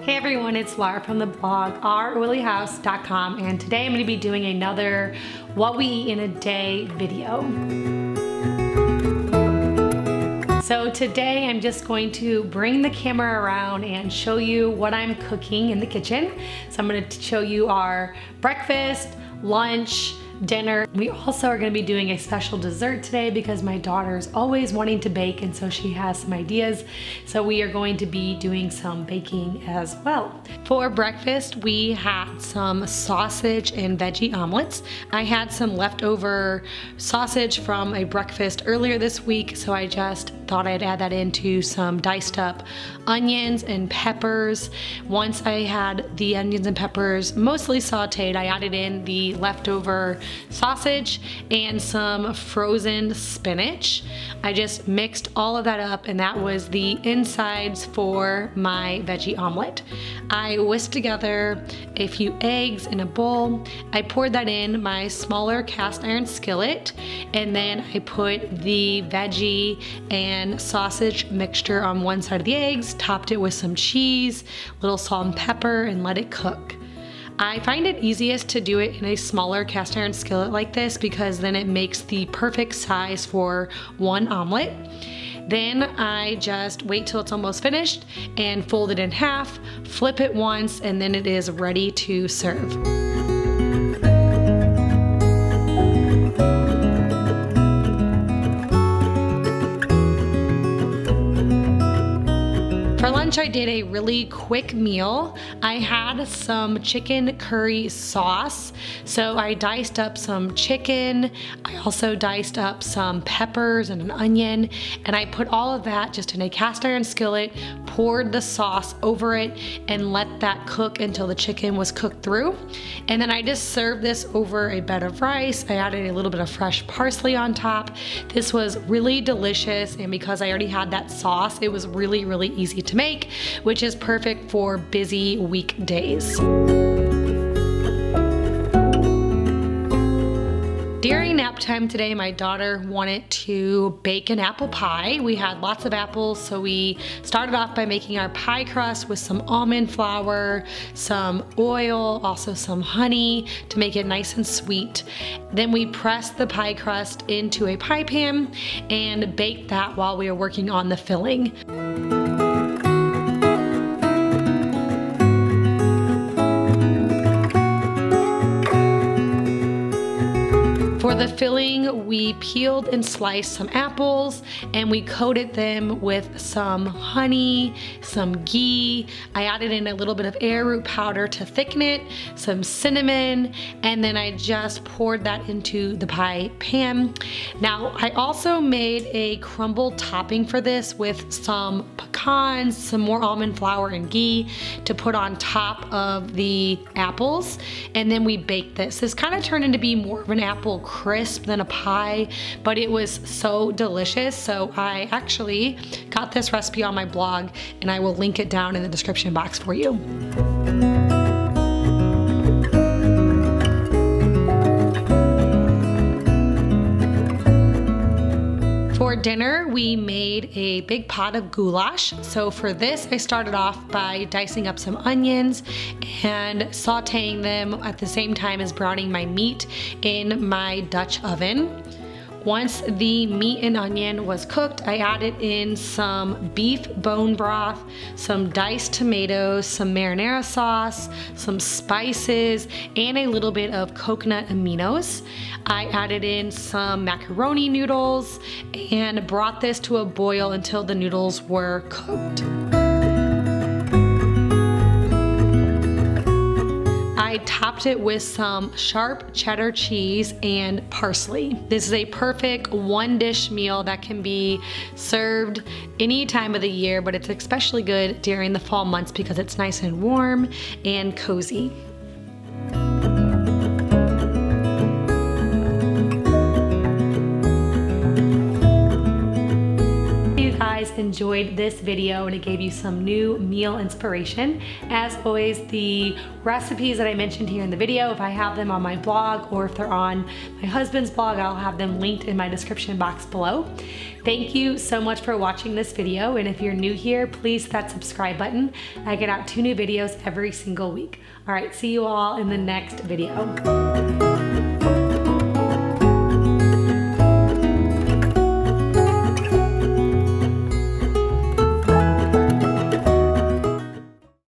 Hey everyone, it's Laura from the blog ouroilyhouse.com, and today I'm going to be doing another what we eat in a day video. So today I'm just going to bring the camera around and show you what I'm cooking in the kitchen. So I'm going to show you our breakfast, lunch, dinner. We also are going to be doing a special dessert today because my daughter's always wanting to bake, and so she has some ideas. So we are going to be doing some baking as well. For breakfast, we had some sausage and veggie omelets. I had some leftover sausage from a breakfast earlier this week, so I just thought I'd add that into some diced up onions and peppers. Once I had the onions and peppers mostly sauteed, I added in the leftover sausage and some frozen spinach. I just mixed all of that up, and that was the insides for my veggie omelet. I whisked together a few eggs in a bowl. I poured that in my smaller cast iron skillet, and then I put the veggie and sausage mixture on one side of the eggs, topped it with some cheese, a little salt and pepper, and let it cook. I find it easiest to do it in a smaller cast iron skillet like this because then it makes the perfect size for one omelet. Then I just wait till it's almost finished and fold it in half, flip it once, and then it is ready to serve. For lunch, I did a really quick meal. I had some chicken curry sauce. So I diced up some chicken. I also diced up some peppers and an onion, and I put all of that just in a cast iron skillet, poured the sauce over it, and let that cook until the chicken was cooked through. And then I just served this over a bed of rice. I added a little bit of fresh parsley on top. This was really delicious, and because I already had that sauce, it was really, really easy to make, which is perfect for busy weekdays. During nap time today, my daughter wanted to bake an apple pie. We had lots of apples, so we started off by making our pie crust with some almond flour, some oil, also some honey to make it nice and sweet. Then we pressed the pie crust into a pie pan and baked that while we were working on the filling. For the filling, we peeled and sliced some apples, and we coated them with some honey, some ghee. I added in a little bit of arrowroot powder to thicken it, some cinnamon, and then I just poured that into the pie pan. Now, I also made a crumbled topping for this with some pecans, some more almond flour and ghee to put on top of the apples, and then we baked this. This kind of turned into be more of an apple crisp than a pie, but it was so delicious. So I actually got this recipe on my blog, and I will link it down in the description box for you. For dinner, we made a big pot of goulash. So for this, I started off by dicing up some onions and sauteing them at the same time as browning my meat in my Dutch oven. Once the meat and onion was cooked, I added in some beef bone broth, some diced tomatoes, some marinara sauce, some spices, and a little bit of coconut aminos. I added in some macaroni noodles and brought this to a boil until the noodles were cooked. I topped it with some sharp cheddar cheese and parsley. This is a perfect one dish meal that can be served any time of the year, but it's especially good during the fall months because it's nice and warm and cozy. enjoyed this video and it gave you some new meal inspiration. As always, the recipes that I mentioned here in the video, if I have them on my blog or if they're on my husband's blog, I'll have them linked in my description box below. Thank you so much for watching this video, and if you're new here, please hit that subscribe button. I get out 2 new videos every single week. All right, see you all in the next video.